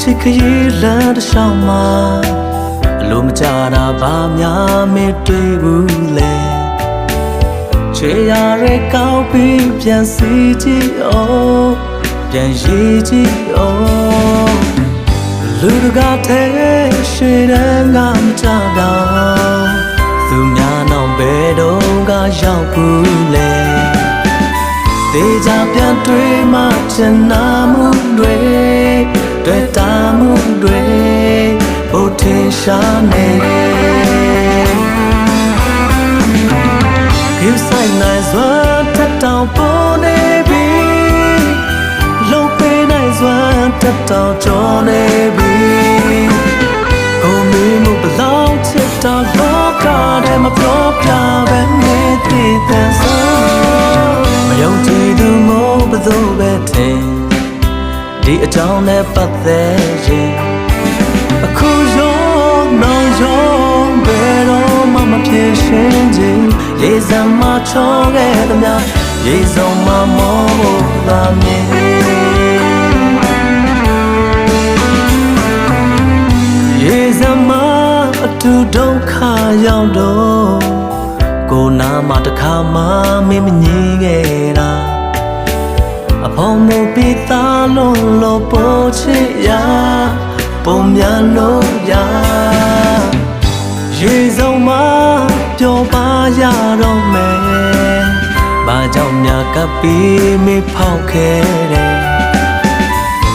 ချစ်ခရီးလမ်းတစ်လျှောက်မှာအလိုမကြတာဘာများမတွေ့ဘူးလဲချွေရရဲကောင်းပြီးပြန်စီကြည့်အောင်ပြန်ရည်ကြည့်အောင်လူတကာတဲ့ရှေ့တန်းကမကြတော့သူများနောက်ဘယ်တော့ကရောက်ဘူးလဲတေချာပြန်တွေ့မှချင်နာမှုတွေတွေ့တာမှုတွေဘုထင်ရှားနေခေဆိုင်နိုင်စွာထက်တောင်ပေါ်နေပြီလုံးပေးနိုင်စွာထက်တောင်ကျော်နေပြီကိုမင်းမှုဘလောက်ချစ်တော်လောကထဲမှာပြောပြပဲနေတည်တဲ့ဆုံးမယုံကြည်သူမို့ဘယ်သူပဲထင်ဒီအကြောင်းနဲ့ပတ်သက်ရင်အခုရောနောက်ရောဘယ်တော့မှမဖြစ်ရှင်းခြင်းရေစံမချောခဲ့သမျှရေစုံမမောဖို့သာမြင်ရေစံမအတူဒုက္ခရောက်တော့ကိုနာမတစ်ခါမှမင်းမငြီးခဲ့တာအဖော်မို့ပြီးသားလုံးလို့ပို့ချစ်ရပုံများလို့ရရေစုံမပျော်ပါရတော့မယ်ဘာကြောင့်များကပ်ပြီးမေးဖောက်ခဲ့တယ်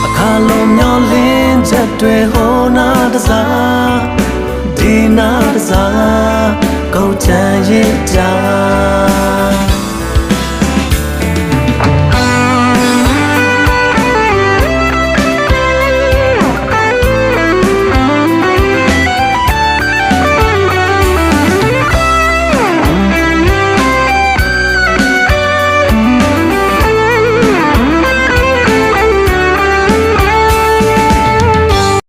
အခါလုံးမျောလင်းချက်တွေဟိုနာတစားဒီနာတစားကိုချမ်းရစ်ကြ